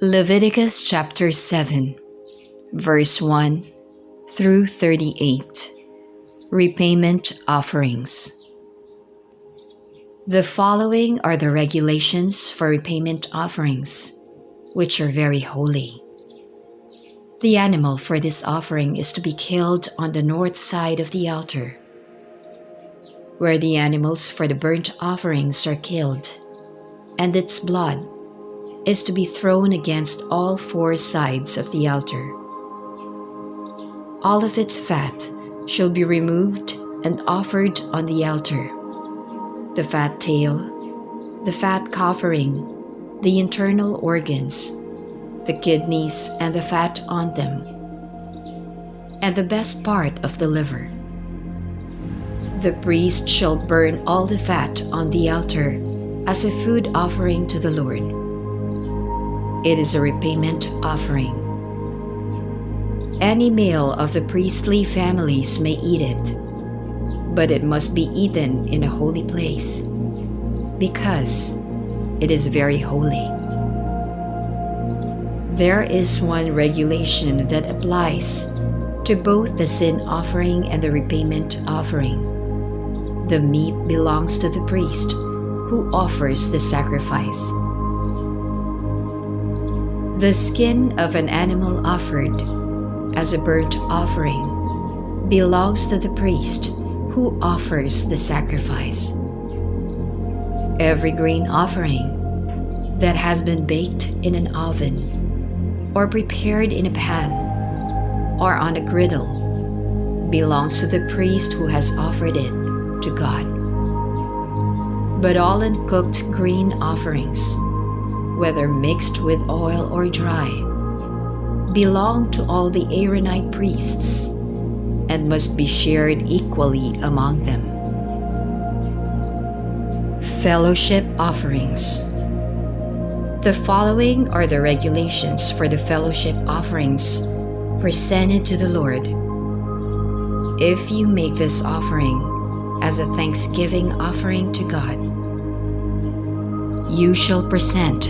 Leviticus chapter 7, verse 1 through 38. Repayment Offerings. The following are the regulations for repayment offerings, which are very holy. The animal for this offering is to be killed on the north side of the altar, where the animals for the burnt offerings are killed, and its blood is to be thrown against all four sides of the altar. All of its fat shall be removed and offered on the altar: the fat tail, the fat covering, the internal organs, the kidneys and the fat on them, and the best part of the liver. The priest shall burn all the fat on the altar as a food offering to the Lord. It is a repayment offering. Any male of the priestly families may eat it, but it must be eaten in a holy place, because it is very holy. There is one regulation that applies to both the sin offering and the repayment offering. The meat belongs to the priest who offers the sacrifice. The skin of an animal offered as a burnt offering belongs to the priest who offers the sacrifice. Every grain offering that has been baked in an oven or prepared in a pan or on a griddle belongs to the priest who has offered it to God. But all uncooked grain offerings, whether mixed with oil or dry, belong to all the Aaronite priests and must be shared equally among them. Fellowship Offerings. The following are the regulations for the fellowship offerings presented to the Lord. If you make this offering as a thanksgiving offering to God, you shall present,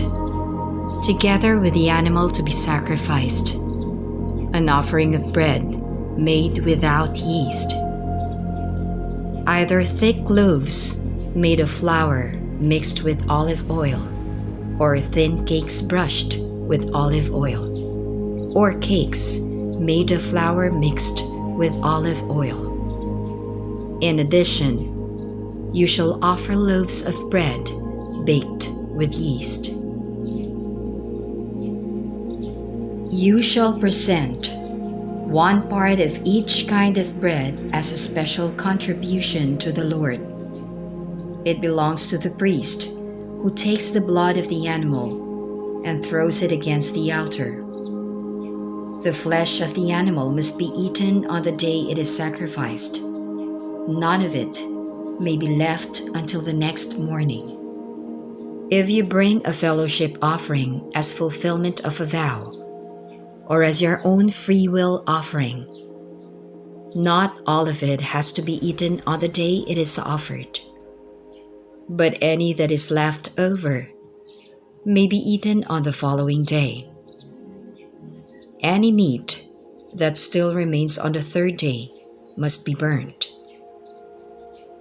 together with the animal to be sacrificed, an offering of bread made without yeast, either thick loaves made of flour mixed with olive oil, or thin cakes brushed with olive oil, or cakes made of flour mixed with olive oil. In addition, you shall offer loaves of bread baked with yeast. You shall present one part of each kind of bread as a special contribution to the Lord. It belongs to the priest, who takes the blood of the animal and throws it against the altar. The flesh of the animal must be eaten on the day it is sacrificed. None of it may be left until the next morning. If you bring a fellowship offering as fulfillment of a vow, or as your own free will offering, not all of it has to be eaten on the day it is offered, but any that is left over may be eaten on the following day. Any meat that still remains on the third day must be burnt.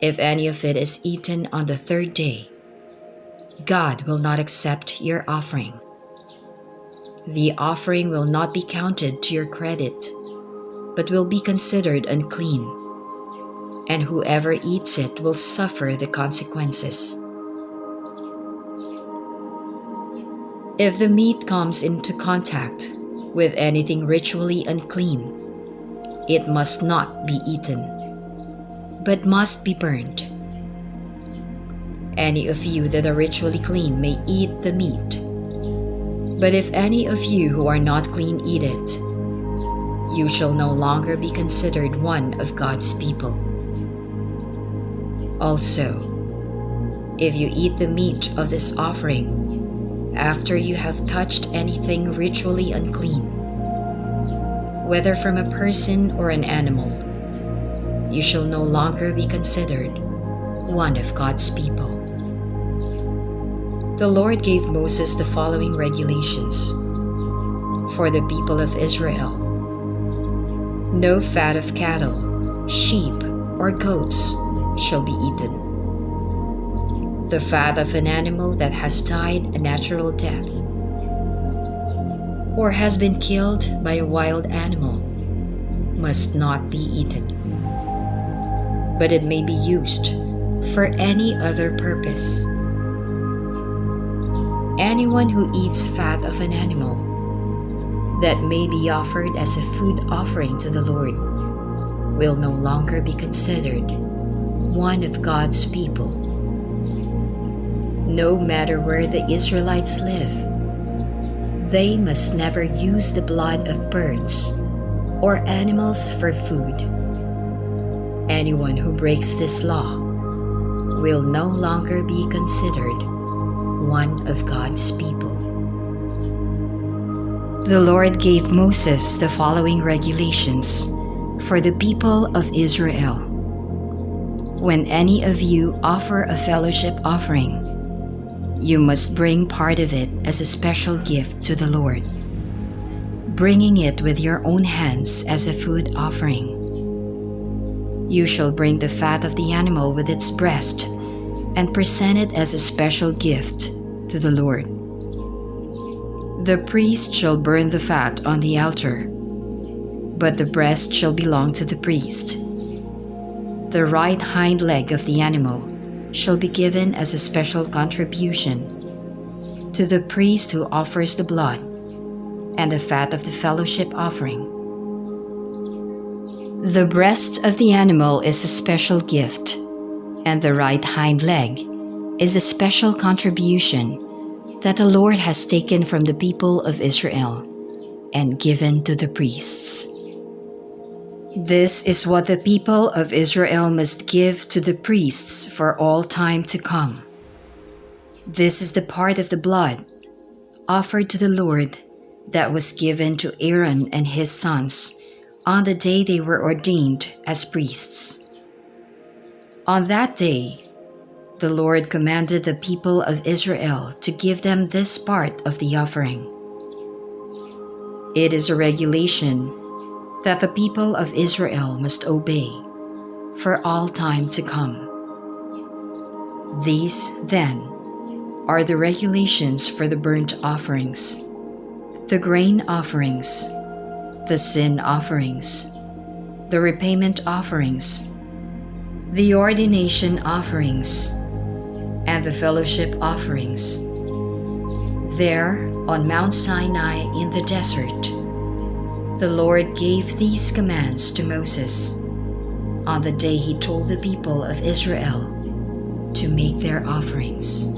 If any of it is eaten on the third day, God will not accept your offering. The offering will not be counted to your credit, but will be considered unclean, and whoever eats it will suffer the consequences. If the meat comes into contact with anything ritually unclean, it must not be eaten, but must be burnt. Any of you that are ritually clean may eat the meat. But if any of you who are not clean eat it, you shall no longer be considered one of God's people. Also, if you eat the meat of this offering after you have touched anything ritually unclean, whether from a person or an animal, you shall no longer be considered one of God's people. The Lord gave Moses the following regulations for the people of Israel. No fat of cattle, sheep, or goats shall be eaten. The fat of an animal that has died a natural death, or has been killed by a wild animal, must not be eaten, but it may be used for any other purpose. Anyone who eats fat of an animal that may be offered as a food offering to the Lord will no longer be considered one of God's people. No matter where the Israelites live, they must never use the blood of birds or animals for food. Anyone who breaks this law will no longer be considered one of God's people. The Lord gave Moses the following regulations for the people of Israel. When any of you offer a fellowship offering, you must bring part of it as a special gift to the Lord, bringing it with your own hands as a food offering. You shall bring the fat of the animal with its breast and present it as a special gift to the Lord. The priest shall burn the fat on the altar, but the breast shall belong to the priest. The right hind leg of the animal shall be given as a special contribution to the priest who offers the blood and the fat of the fellowship offering. The breast of the animal is a special gift, and the right hind leg is a special contribution that the Lord has taken from the people of Israel and given to the priests. This is what the people of Israel must give to the priests for all time to come. This is the part of the blood offered to the Lord that was given to Aaron and his sons on the day they were ordained as priests. On that day, the Lord commanded the people of Israel to give them this part of the offering. It is a regulation that the people of Israel must obey for all time to come. These, then, are the regulations for the burnt offerings, the grain offerings, the sin offerings, the repayment offerings, the ordination offerings, and the fellowship offerings. There, on Mount Sinai in the desert, the Lord gave these commands to Moses on the day he told the people of Israel to make their offerings.